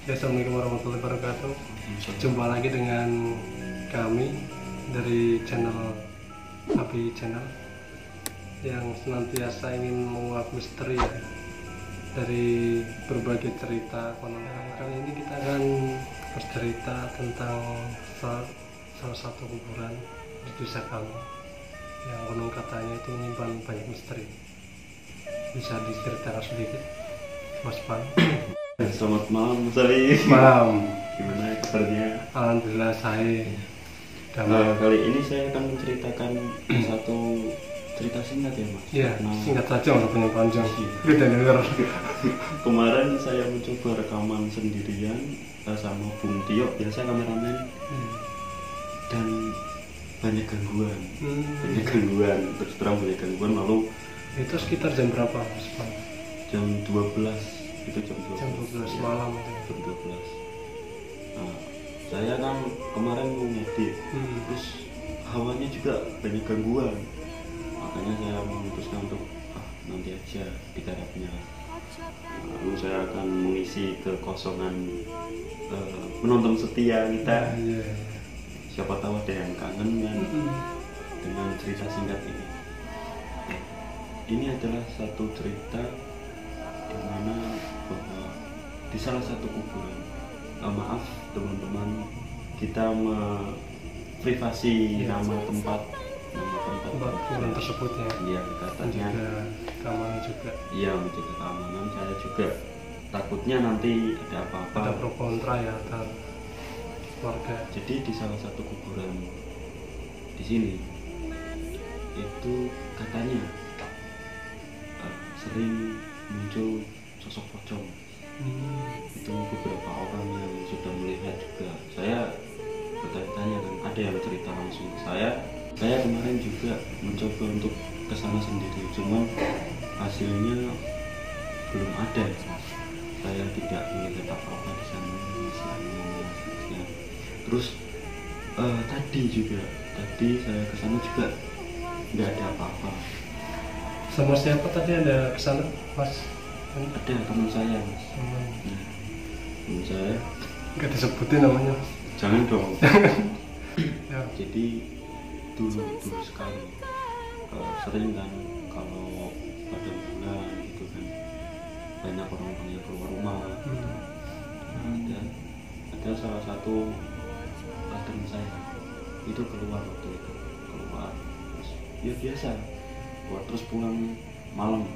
Assalamualaikum warahmatullahi wabarakatuh. Jumpa lagi dengan kami dari channel Abi Channel yang senantiasa ingin menguak misteri ya, dari berbagai cerita konon. Kali ini kita akan bercerita tentang salah satu kuburan di desa kami yang konon katanya itu menyimpan banyak misteri. Bisa diceritakan sedikit, Mas Pan? Selamat malam, Mas Ali. Malam. Gimana kabarnya? Alhamdulillah saya. Kali ini saya akan menceritakan satu cerita singkat ya, Mas. Iya, singkat saja, nggak punya panjang. Iya. Kita denger. Kemarin saya mencoba rekaman sendirian sama Bung Tio, biasa kameramen, dan banyak gangguan. Terus terang banyak gangguan. Lalu Itu sekitar jam berapa, Mas Pan? jam 12 itu jam 12 12 malam itu. jam 12. Nah, saya kan kemarin mau ngedit, terus hawanya juga banyak gangguan, makanya saya memutuskan untuk nanti aja digarapnya. Lalu saya akan mengisi kekosongan penonton setia kita. Iya. Siapa tahu ada yang kangen kan dengan cerita singkat ini. Ini adalah satu cerita di mana bahwa di salah satu kuburan, maaf teman-teman, kita privasi nama tempat kuburan tersebut ya. Iya, katanya Juga keamanan juga. iya, menjaga keamanan. Saya juga takutnya nanti ada apa-apa. Ada pro kontra ya antar keluarga. Jadi di salah satu kuburan di sini itu katanya sering muncul sosok pocong. Itu beberapa orang yang sudah melihat juga. Saya bertanya-tanya kan, ada yang cerita langsung ke saya. Saya kemarin juga mencoba untuk kesana sendiri, cuman hasilnya belum ada. Saya tidak melihat apa-apa di sana. Terus tadi saya kesana juga nggak ada apa-apa. Sama siapa tadi ada kesana, Mas? Ada teman saya, Mas. Teman saya. Nggak disebutin namanya. Jangan dong. Ya. Jadi dulu sekali sering kan kalau pada bulan gitu kan banyak orang-orang yang keluar rumah. Nah, ada salah satu teman saya itu keluar waktu itu, terus ya biasa keluar, terus pulang malam,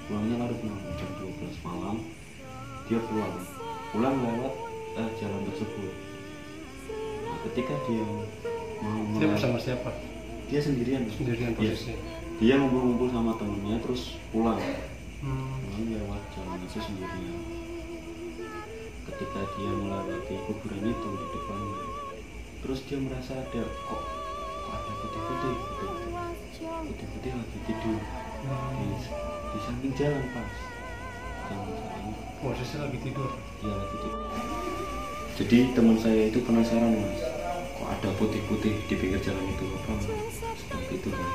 pulangnya larut malam, jam 12 malam dia pulang lewat jalan tersebut. Nah, ketika dia mau Dia bersama siapa? dia sendirian Posisi. dia ngumpul sama temennya terus pulang lewat jalan itu sendirian. Ketika dia melewati kuburan itu di depannya, terus dia merasa ada kok ada putih-putih lagi tidur di samping jalan pas. Posisi lagi tidur. Dia lagi tidur. Jadi teman saya itu penasaran, Mas, kok ada putih-putih di pinggir jalan itu, apa sedang tidur kan?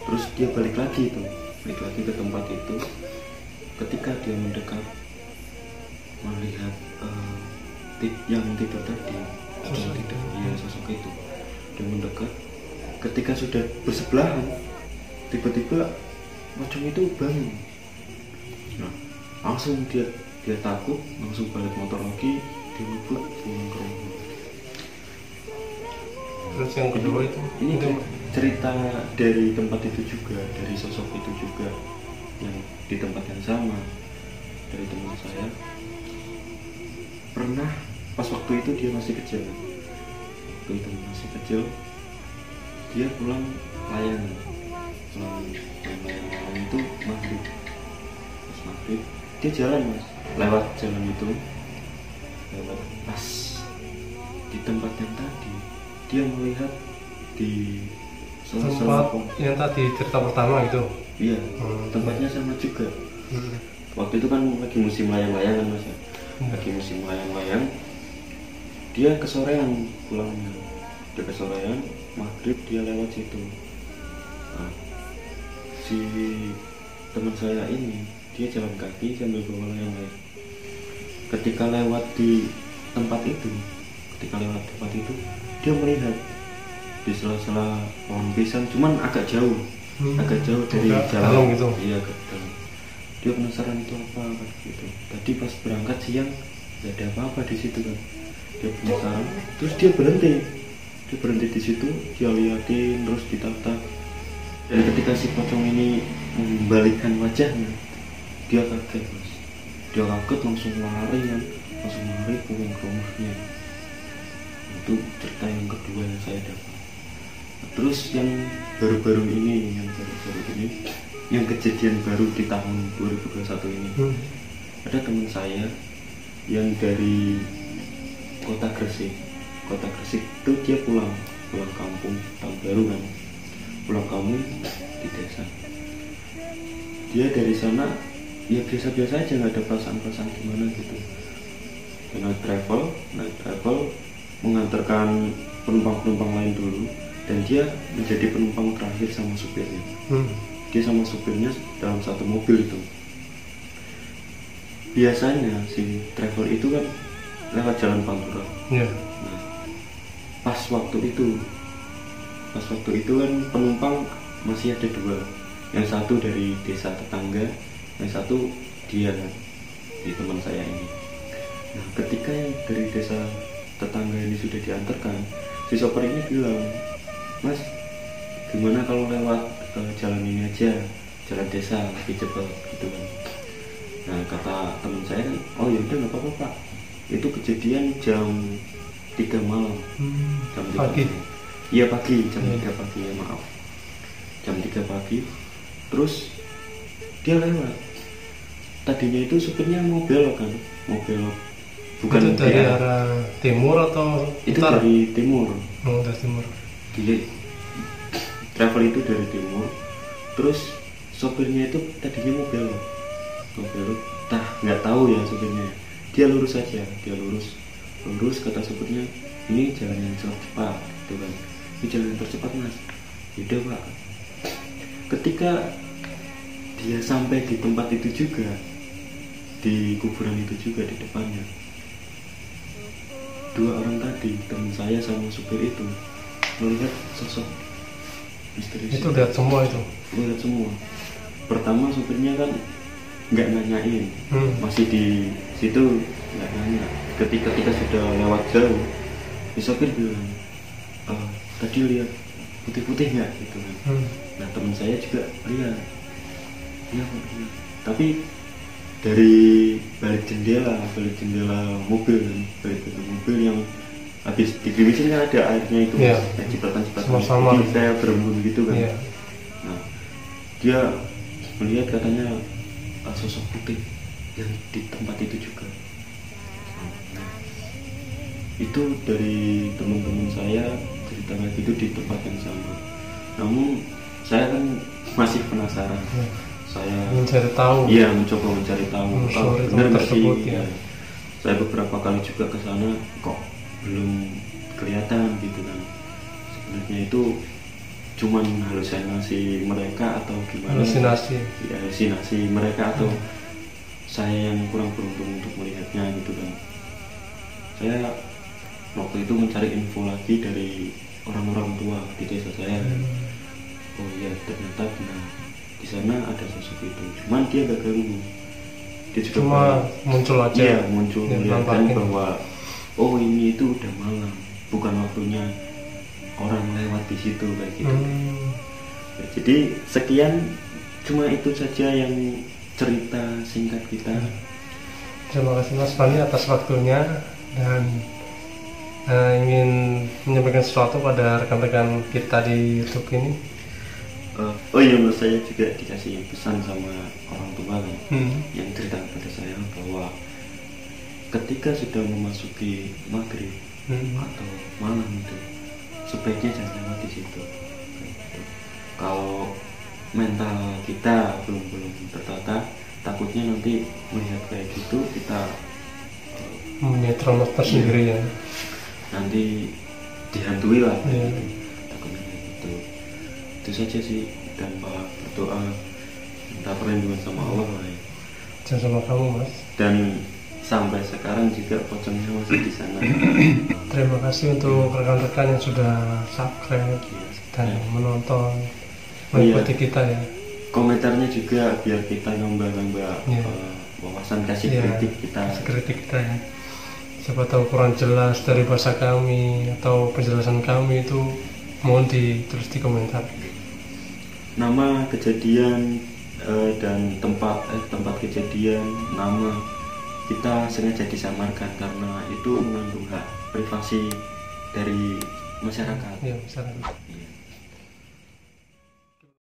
Terus dia balik lagi ke tempat itu. Ketika dia mendekat melihat yang tidur tadi, sosok itu, dia mendekat. Ketika sudah bersebelahan, tiba-tiba pocong itu bangun. Nah, langsung dia takut, langsung balik motor lagi, dia ngebut pulang ke rumah. Terus yang kedua ini cerita dari tempat itu juga, dari sosok itu juga, yang di tempat yang sama, dari teman saya. Pernah pas waktu itu dia masih kecil, dia pulang layangan itu maghrib. Pas maghrib dia jalan, Mas, lewat jalan itu, lewat pas di tempat yang tadi dia melihat di tempat yang tadi cerita pertama itu. Iya, tempatnya sama juga. Waktu itu kan lagi musim layang-layangan, Mas ya. Lagi musim layang-layang, dia kesorean pulangnya. Dia kesorean, maghrib dia lewat situ. Nah, si teman saya ini dia jalan kaki sambil bawa layang-layang. ketika lewat di tempat itu dia melihat di sela-sela pohon pisang, cuman agak jauh dari jalan gitu. Iya, agak dalam. Dia penasaran itu apa gitu. Tadi pas berangkat siang nggak ada apa-apa di situ kan. Dia penasaran, terus dia berhenti di situ, dia liatin terus ditata. Dan ketika si pocong ini membalikkan wajahnya, dia kaget mas. Dia kaget langsung lari pulang ke rumahnya. Itu cerita yang kedua yang saya dapat. Terus yang baru-baru ini yang kejadian baru di tahun 2021 ini, ada teman saya yang dari kota Gresik itu dia pulang kampung tahun baru kan, pulang kampung di desa. Dia dari sana ya biasa-biasa aja, nggak ada perasaan gimana gitu. Naik travel mengantarkan penumpang lain dulu, dan dia menjadi penumpang terakhir sama supirnya. Dia sama supirnya dalam satu mobil itu. Biasanya si travel itu kan lewat jalan Pantura. Nah, pas waktu itu kan penumpang masih ada dua, yang satu dari desa tetangga, yang satu dia kan, di teman saya ini. Nah, ketika yang dari desa tetangga ini sudah diantarkan, si sopir ini bilang, "Mas, gimana kalau lewat jalan ini aja, jalan desa lebih cepat gitu kan." Nah, kata teman saya kan, "Oh ya udah nggak apa-apa Pak." Itu kejadian jam 3 malam. Jam 3 pagi. Iya pagi, jam 3 pagi ya, maaf. Jam 3 pagi. Terus dia lewat. Tadinya itu supirnya mau belok. Bukan itu dari arah timur atau itu utara? Dari timur. Dari timur. Dia travel itu dari timur. Terus sopirnya itu tadinya mau belok. Nggak tahu ya supirnya. Dia lurus saja, lurus kata supirnya, "Ini jalan yang cepat gitu kan. Ini jalan yang tercepat Mas." Yaudah Pak. Ketika dia sampai di tempat itu juga, di kuburan itu juga di depannya, dua orang tadi, teman saya sama supir itu, melihat sosok misterius. Itu lihat semua itu? Lihat semua. Pertama supirnya kan nggak nanyain, masih di situ nggak nanya. Ketika sudah lewat jauh, sopir bilang, "Tadi lihat putih-putih nggak?" gitu kan. Nah, teman saya juga lihat. Iya Pak, iya. Tapi dari balik jendela mobil yang habis digerimisin kan ada airnya itu, cipratan jadi kayak berembun gitu kan. Nah, dia melihat katanya sosok putih yang di tempat itu juga. Nah, itu dari teman-teman saya cerita kayak gitu di tempat yang sama. Namun saya kan masih penasaran. Saya mencari tahu. Iya, mencoba mencari tahu. Benar nggak sih? Ya. Saya beberapa kali juga ke sana, kok belum kelihatan gitu kan. Sebenarnya itu cuman halusinasi mereka atau gimana? Halusinasi mereka atau saya yang kurang beruntung untuk melihatnya gitu kan. Saya waktu itu mencari info lagi dari orang-orang tua di desa saya. Oh iya, ternyata benar. Di sana ada sosok itu, cuman dia gak ganggu, dia juga cuma muncul aja. Iya, muncul melihatkan bahwa oh ini itu udah malam, bukan waktunya orang lewat di situ kayak gitu. Ya, jadi sekian, cuma itu saja yang cerita singkat kita. Terima kasih Mas Fani atas waktunya, dan ingin menyampaikan sesuatu pada rekan-rekan kita di YouTube ini. Oh iya Mas, saya juga dikasih pesan sama orang tua kan, yang cerita kepada saya bahwa ketika sudah memasuki maghrib atau malam itu sebaiknya jangan lewat di situ. Kalau mental kita belum tertata, takutnya nanti melihat kayak gitu kita punya trauma tersendiri ya. Nanti dihantui lah. Takutnya gitu. Itu saja sih, dan berdoa minta perlindungan sama Allah lah ya. Dan sama kamu Mas. Dan sampai sekarang juga pocongnya masih di sana. Terima kasih untuk rekan-rekan yang sudah subscribe dan menonton, mengikuti kita ya. Komentarnya juga biar kita nambah-nambah wawasan, kasih kritik kita ya. Siapa tahu kurang jelas dari bahasa kami atau penjelasan kami itu, mohon ditulis di komentar. Nama kejadian dan tempat kejadian, nama kita sengaja disamarkan karena itu mengandung hak privasi dari masyarakat. Iya, masyarakat.